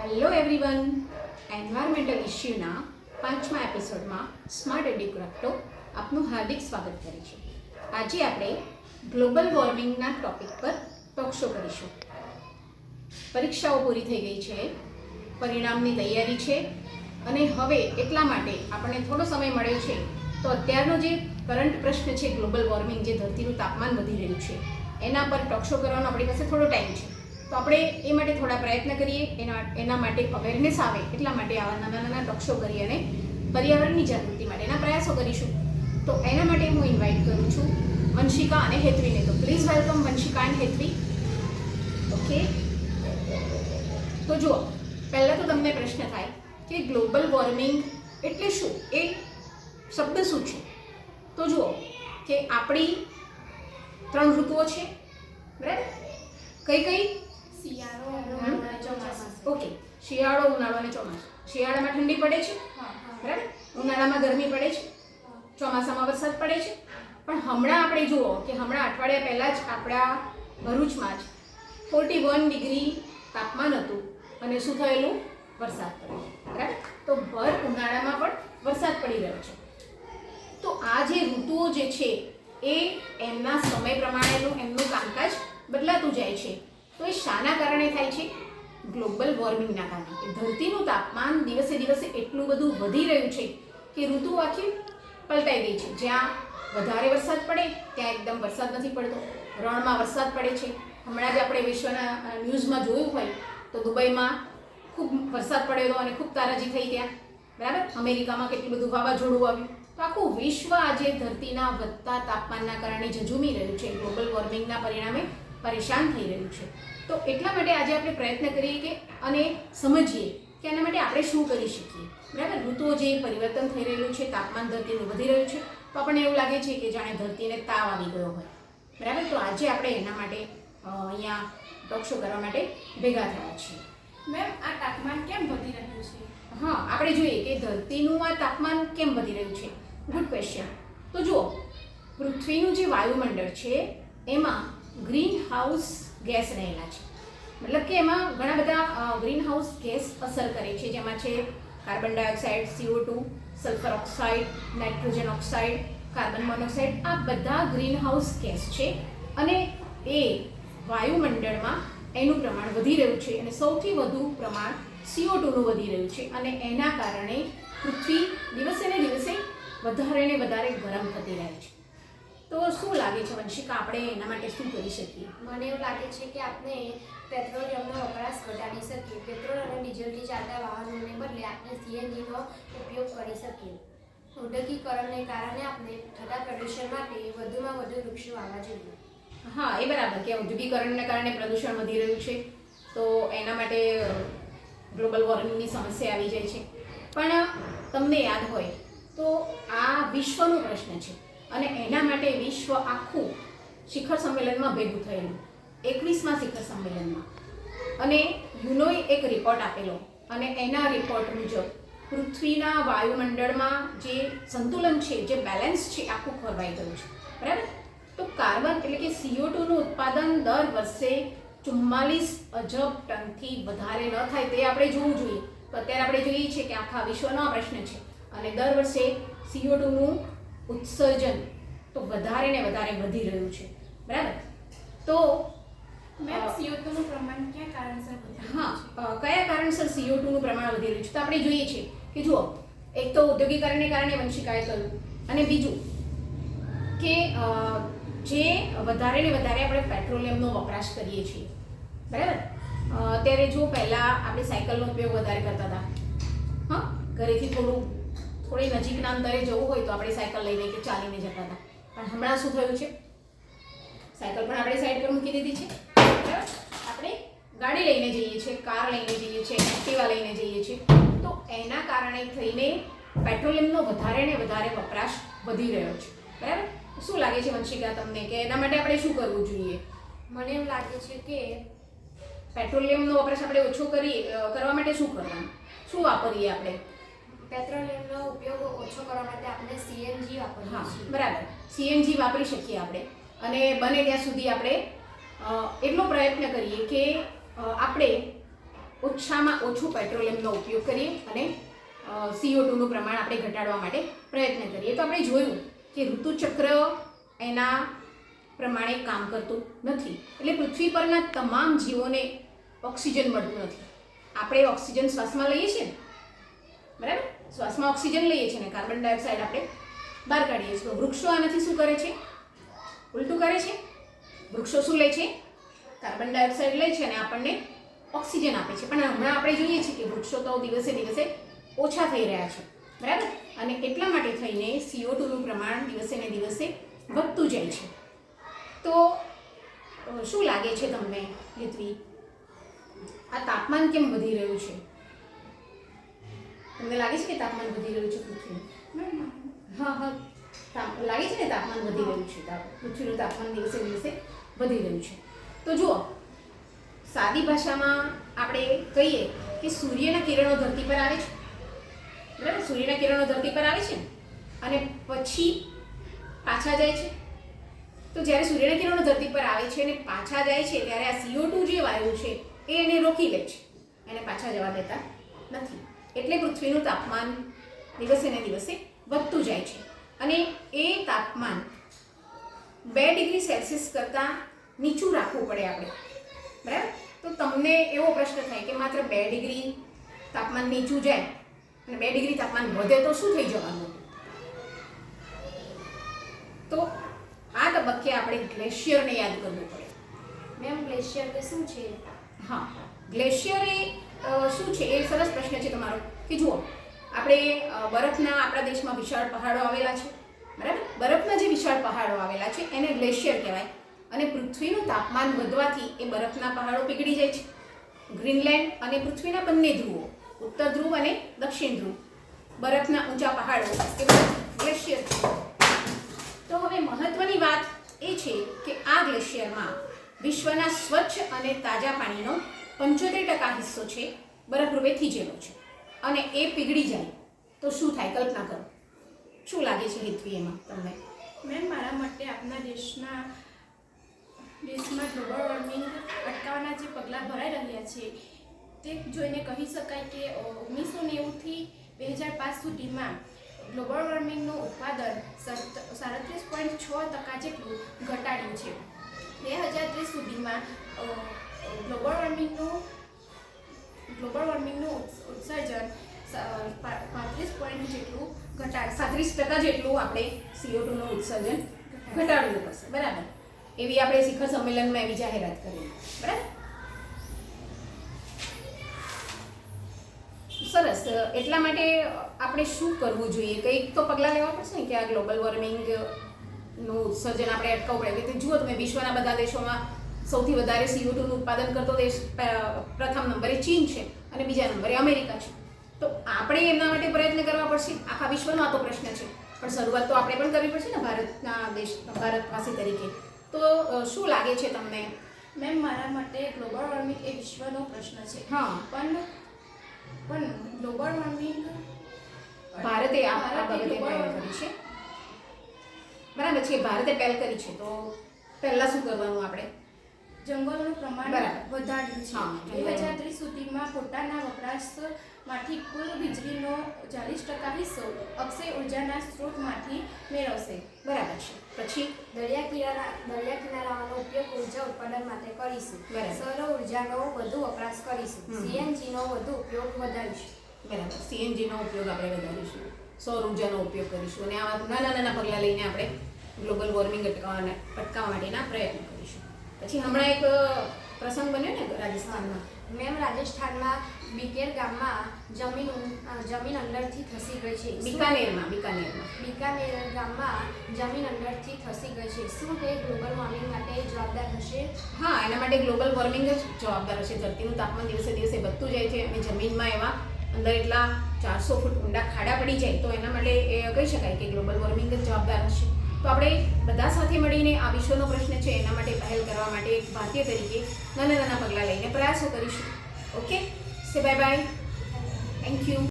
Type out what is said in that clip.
Hello everyone, environmental ઇશ્યુના 5મા એપિસોડમાં smart એડ્યુક્રાફ્ટો આપનું હાર્દિક સ્વાગત કરે છે. આજે આપણે ગ્લોબલ વોર્મિંગના ટોપિક પર ટોક શો કરીશું. પરીક્ષાઓ પૂરી થઈ ગઈ છે, પરિણામની તૈયારી છે અને હવે એટલા માટે આપણને થોડો સમય મળ્યો છે તો અત્યારનો જે કરંટ પ્રશ્ન છે ગ્લોબલ વોર્મિંગ, જે ધરતીનું તાપમાન વધી રહ્યું છે એના પર ટોક શો કરવાનો આપણી પાસે થોડો ટાઈમ છે. તો આપણે એ માટે થોડા પ્રયત્ન કરીએ, એના માટે અવેરનેસ આવે એટલા માટે આવા નાના નાના ટોક શો કરી અને પર્યાવરણની જાગૃતિ માટેના પ્રયાસો કરીશું. તો એના માટે હું ઇન્વાઇટ કરું છું વંશિકા અને હેતવીને. તો please welcome Vanshika and Hetvi. Okay, તો જુઓ, પહેલાં તો તમને પ્રશ્ન થાય કે ગ્લોબલ વોર્મિંગ એટલે શું, એ શબ્દ શું છે? તો જુઓ કે આપણી 3 ઋતુઓ છે, બરાબર? કઈ કઈ? ઓકે, શિયાળો, ઉનાળો અને ચોમાસું. શિયાળામાં ઠંડી પડે છે, બરાબર? ઉનાળામાં ગરમી પડે છે, ચોમાસામાં વરસાદ પડે છે. પણ હમણાં આપણે જુઓ કે હમણાં અઠવાડિયા પહેલાં જ આપણા ભરૂચમાં જ 41 ડિગ્રી તાપમાન હતું અને શું થયેલું? વરસાદ પડ્યો, બરાબર? તો ભર ઉનાળામાં પણ વરસાદ પડી રહ્યો છે. તો આ જે ઋતુઓ જે છે એ એમના સમય પ્રમાણેનું એમનું કામકાજ બદલાતું જાય છે. તો એ શાના કારણે થાય છે? ગ્લોબલ વોર્મિંગના કારણે. ધરતીનું તાપમાન દિવસે દિવસે એટલું બધું વધી રહ્યું છે કે ઋતુ આખી પલટાઈ ગઈ છે. જ્યાં વધારે વરસાદ પડે ત્યાં એકદમ વરસાદ નથી પડતો, રણમાં વરસાદ પડે છે. હમણાં જ આપણે વિશ્વના ન્યૂઝમાં જોયું હોય તો દુબઈમાં ખૂબ વરસાદ પડેલો અને ખૂબ તારાજી થઈ ત્યાં, બરાબર? અમેરિકામાં કેટલું બધું વાવાઝોડું આવ્યું. તો આખું વિશ્વ આજે ધરતીના વધતા તાપમાનના કારણે ઝઝૂમી રહ્યું છે, ગ્લોબલ વોર્મિંગના પરિણામે પરેશાન થઈ રહ્યું છે. તો એટલા માટે આજે આપણે પ્રયત્ન કરીએ કે અને સમજીએ કે એના માટે આપણે શું કરી શકીએ, બરાબર? ઋતુઓ જે પરિવર્તન થઈ રહેલું છે, તાપમાન ધરતીનું વધી રહ્યું છે, તો આપણને એવું લાગે છે કે જાણે ધરતીને તાવ આવી ગયો હોય, બરાબર? તો આજે આપણે એના માટે અહીંયા ટોક શો કરવા માટે ભેગા થયા છીએ. મેમ, આ તાપમાન કેમ વધી રહ્યું છે? હા, આપણે જોઈએ કે ધરતીનું આ તાપમાન કેમ વધી રહ્યું છે. Good question. તો જુઓ, પૃથ્વીનું જે વાયુમંડળ છે એમાં ગ્રીન હાઉસ ગેસ રહેલા છે. મતલબ કે એમાં ઘણા બધા ગ્રીન હાઉસ ગેસ અસર કરે છે, જેમાં છે carbon dioxide, CO2, sulphur oxide, nitrogen oxide, carbon monoxide. આ બધા ગ્રીન હાઉસ ગેસ છે અને એ વાયુમંડળમાં એનું પ્રમાણ વધી રહ્યું છે અને સૌથી વધુ પ્રમાણ CO2નું વધી રહ્યું છે અને એના કારણે પૃથ્વી દિવસે ને દિવસે વધારે ને વધારે ગરમ થતી રહે છે. તો શું લાગે છે વંશિકા, આપણે એના માટે શું કરી શકીએ? મને એવું લાગે છે કે આપણે પેટ્રોલિયમનો વપરાશ ઘટાડી શકીએ. પેટ્રોલ અને ડીઝલથી ચાલતા વાહનોને બદલે આપણે CNGનો ઉપયોગ કરી શકીએ. ઔદ્યોગિકરણને કારણે આપણે થતા પ્રદૂષણ માટે વધુમાં વધુ વૃક્ષો વાવવા જોઈએ. હા, એ બરાબર કે ઔદ્યોગિકરણને કારણે પ્રદૂષણ વધી રહ્યું છે, તો એના માટે ગ્લોબલ વોર્મિંગની સમસ્યા આવી જાય છે. પણ તમને યાદ હોય તો આ વિશ્વનો પ્રશ્ન છે અને એના માટે વિશ્વ આખું શિખર સંમેલનમાં ભેગું થયેલું, 21મા શિખર સંમેલનમાં. અને યુનોએ એક રિપોર્ટ આપેલો અને એના રિપોર્ટ મુજબ પૃથ્વીના વાયુમંડળમાં જે સંતુલન છે, જે બેલેન્સ છે, આખું ખોરવાઈ ગયું છે, બરાબર? તો કાર્બન એટલે કે CO2નું ઉત્પાદન દર વર્ષે 44 અજબ ટનથી વધારે ન થાય તે આપણે જોવું જોઈએ. તો અત્યારે આપણે જોઈએ છીએ કે આખા વિશ્વનો આ પ્રશ્ન છે અને દર વર્ષે CO2નું ઉત્સર્જન તો વધારે ને વધારે વધી રહ્યું છે, બરાબર? તો મેમ, CO2નું પ્રમાણ કયા કારણસર વધી રહ્યું છે? હા, કયા કારણસર CO2નું પ્રમાણ વધી રહ્યું છે? તો આપણે જોઈએ છીએ કે જુઓ, એક તો ઔદ્યોગિકરણને કારણે વંશિકાએ કહ્યું, અને બીજું કે જે વધારે ને વધારે આપણે પેટ્રોલિયમનો વપરાશ કરીએ છીએ, બરાબર? અત્યારે જો પહેલાં આપણે સાયકલનો ઉપયોગ વધારે કરતા હતા. હા, ઘરેથી થોડી નજીકના અંતરે જવું હોય તો આપણે સાયકલ લઈને કે ચાલીને જતા હતા. પણ હમણાં શું થયું છે? સાયકલ પણ આપણે સાઈડ પર મૂકી દીધી છે, બરાબર? આપણે ગાડી લઈને જઈએ છીએ, કાર લઈને જઈએ છીએ, એક્ટિવા લઈને જઈએ છીએ. તો એના કારણે થઈને પેટ્રોલિયમનો વધારે ને વધારે વપરાશ વધી રહ્યો છે, બરાબર? શું લાગે છે વંશિકા તમને કે એના માટે આપણે શું કરવું જોઈએ? મને એવું લાગે છે કે પેટ્રોલિયમનો વપરાશ આપણે ઓછો કરવા માટે શું કરવાનું, શું વાપરીએ આપણે? પેટ્રોલિયમનો ઉપયોગ ઓછો કરવા માટે આપણે CNG વાપરીએ હા, છીએ. બરાબર. CNG વાપરી શકીએ આપણે અને બને ત્યાં સુધી આપણે એટલો પ્રયત્ન કરીએ કે આપણે ઓછામાં ઓછું પેટ્રોલિયમનો ઉપયોગ કરીએ અને CO2નું પ્રમાણ આપણે ઘટાડવા માટે પ્રયત્ન કરીએ. તો આપણે જોયું કે ઋતુચક્ર એના પ્રમાણે કામ કરતું નથી, એટલે પૃથ્વી પરના તમામ જીવોને ઓક્સિજન મળતું નથી. આપણે ઓક્સિજન શ્વાસમાં લઈએ છીએ ને, બરાબર? શ્વાસમાં ઓક્સિજન લઈએ છીએ ને કાર્બન ડાયોક્સાઇડ આપણે બહાર કાઢીએ છીએ. તો વૃક્ષો આનાથી શું કરે છે? ઉલટું કરે છે. વૃક્ષો શું લે છે? કાર્બન ડાયોક્સાઇડ લે છે અને આપણને ઓક્સિજન આપે છે. પણ હમણાં આપણે જોઈએ છીએ કે વૃક્ષો તો દિવસે દિવસે ઓછા થઈ રહ્યા છે, બરાબર? અને એટલા માટે થઈને CO2નું પ્રમાણ દિવસે ને દિવસે વધતું જાય છે. તો શું લાગે છે તમને હેતવી, આ તાપમાન કેમ વધી રહ્યું છે? તમને લાગે છે કે તાપમાન વધી રહ્યું છે પૃથ્વીનું? હા, લાગે છે ને તાપમાન વધી રહ્યું છે. પૃથ્વીનું તાપમાન દિવસે દિવસે વધી રહ્યું છે. તો જુઓ, સાદી ભાષામાં આપણે કહીએ કે સૂર્યના કિરણો ધરતી પર આવે છે, બરાબર? સૂર્યના કિરણો ધરતી પર આવે છે અને પછી પાછા જાય છે. તો જ્યારે સૂર્યના કિરણો ધરતી પર આવે છે અને પાછા જાય છે ત્યારે આ CO2 જે વાયુ છે એ એને રોકી લે છે, એને પાછા જવા દેતા નથી. એટલે પૃથ્વીનું તાપમાન દિવસે ને દિવસે વધતું જાય છે અને એ તાપમાન 2 ડિગ્રી સેલ્સિયસ કરતાં નીચું રાખવું પડે આપણે, બરાબર? તો તમને એવો પ્રશ્ન થાય કે માત્ર 2 ડિગ્રી તાપમાન નીચું જાય અને 2 ડિગ્રી તાપમાન વધે તો શું થઈ જવાનું? તો આ તબક્કે આપણે ગ્લેશિયરને યાદ કરવું પડે. મેમ, ગ્લેશિયર કે શું છે? હા, ગ્લેશિયર એ શું છે? એ સરસ પ્રશ્ન છે તમારો. કે જુઓ, આપણે બરફના આપણા દેશમાં વિશાળ પહાડો આવેલા છે, બરાબર? બરફના જે વિશાળ પહાડો આવેલા છે એને ગ્લેશિયર કહેવાય. અને પૃથ્વીનું તાપમાન વધવાથી એ બરફના પહાડો પીગળી જાય છે. ગ્રીનલેન્ડ અને પૃથ્વીના બંને ધ્રુવો, ઉત્તર ધ્રુવ અને દક્ષિણ ધ્રુવ, બરફના ઊંચા પહાડો એ બધા ગ્લેશિયર છે. તો હવે મહત્વની વાત એ છે કે આ ગ્લેશિયરમાં વિશ્વના સ્વચ્છ અને તાજા પાણીનો 75% હિસ્સો છે બરફરૂપે થીજેલો છે અને એ પીગળી જાય તો શું થાય? કલ્પના કરો. શું લાગે છે હેતવી એમાં તમને? મેમ, મારા માટે આપણા દેશમાં ગ્લોબલ વોર્મિંગ અટકાવવાના જે પગલાં ભરાઈ રહ્યા છે તે જોઈને કહી શકાય કે 1990થી 2005 સુધીમાં ગ્લોબલ વોર્મિંગનું ઉત્પાદન 37.6% જેટલું ઘટાડ્યું છે. 2030 સુધીમાં ગ્લોબલ વોર્મિંગનું ઉત્સર્જન 35% જેટલું ઘટાડશે. 37% જેટલું આપણે CO2નું ઉત્સર્જન ઘટાડવું પડશે, બરાબર? એવી આપણે શિખર સંમેલનમાં એવી જાહેરાત કરી, બરાબર? સરસ. એટલા માટે આપણે શું કરવું જોઈએ? કંઈક તો પગલાં લેવા પડશે ને કે આ ગ્લોબલ વોર્મિંગનું ઉત્સર્જન આપણે અટકાવવું પડે. કે જુઓ તમે, વિશ્વના બધા દેશોમાં સૌથી વધારે CO2નું ઉત્પાદન કરતો દેશ પ્રથમ નંબરે ચીન છે અને બીજા નંબરે અમેરિકા છે. તો આપણે એમના માટે પ્રયત્ન કરવા પડશે. આખા વિશ્વનો આ તો પ્રશ્ન છે, પણ શરૂઆત તો આપણે પણ કરવી પડશે ને ભારતવાસી તરીકે. તો શું લાગે છે તમને? મેમ, મારા માટે ગ્લોબલ વોર્મિંગ એ વિશ્વનો પ્રશ્ન છે. હા, પણ ગ્લોબલ વોર્મિંગ ભારતે આ બાબતે પહેલ કરી છે, બરાબર છે? ભારતે પહેલ કરી છે તો પહેલા શું કરવાનું આપણે? જંગલોનું પ્રમાણ વધાર્યું છે. હા, 2030 સુધીમાં પોતાના વપરાશમાંથી કુલ વીજળીનો 40% હિસ્સો અક્ષય ઉર્જાના સ્ત્રોતમાંથી મેળવશે. બરાબર છે. પછી દરિયા કિનારાનો ઉપયોગ ઉર્જા ઉત્પાદન માટે કરીશું. બરાબર. સૌર ઉર્જાનો વધુ વપરાશ કરીશું. CNGનો વધુ ઉપયોગ વધારીશું. બરાબર, CNGનો ઉપયોગ આપણે વધારીશું, સૌર ઉર્જાનો ઉપયોગ કરીશું અને આવા નાના પગલાં લઈને આપણે ગ્લોબલ વોર્મિંગ અટકાવવા માટેના પ્રયત્ન કરીશું. પછી હમણાં એક પ્રસંગ બન્યો ને રાજસ્થાનમાં. મેમ, રાજસ્થાનમાં બિકેર ગામમાં જમીન અંદરથી ખસી ગઈ છે. બિકાનેરમાં બિકાનેર ગામમાં જમીન અંદરથી ખસી ગઈ છે. શું તે ગ્લોબલ વોર્મિંગ માટે જવાબદાર હશે? હા, એના માટે ગ્લોબલ વોર્મિંગ જ જવાબદાર હશે. ધરતીનું તાપમાન દિવસે દિવસે વધતું જાય છે અને જમીનમાં એવા અંદર એટલા 400 ફૂટ ઊંડા ખાડા પડી જાય તો એના માટે એ કહી શકાય કે ગ્લોબલ વોર્મિંગ જ જવાબદાર હશે. તો આપણે બધા સાથે મળીને આ વિશ્વનો પ્રશ્ન છે એના માટે પહેલ કરવા માટે એક ભારતીય તરીકે નાના પગલાં લઈને પ્રયાસો કરીશું. ઓકે, સે બાય બાય. Thank you.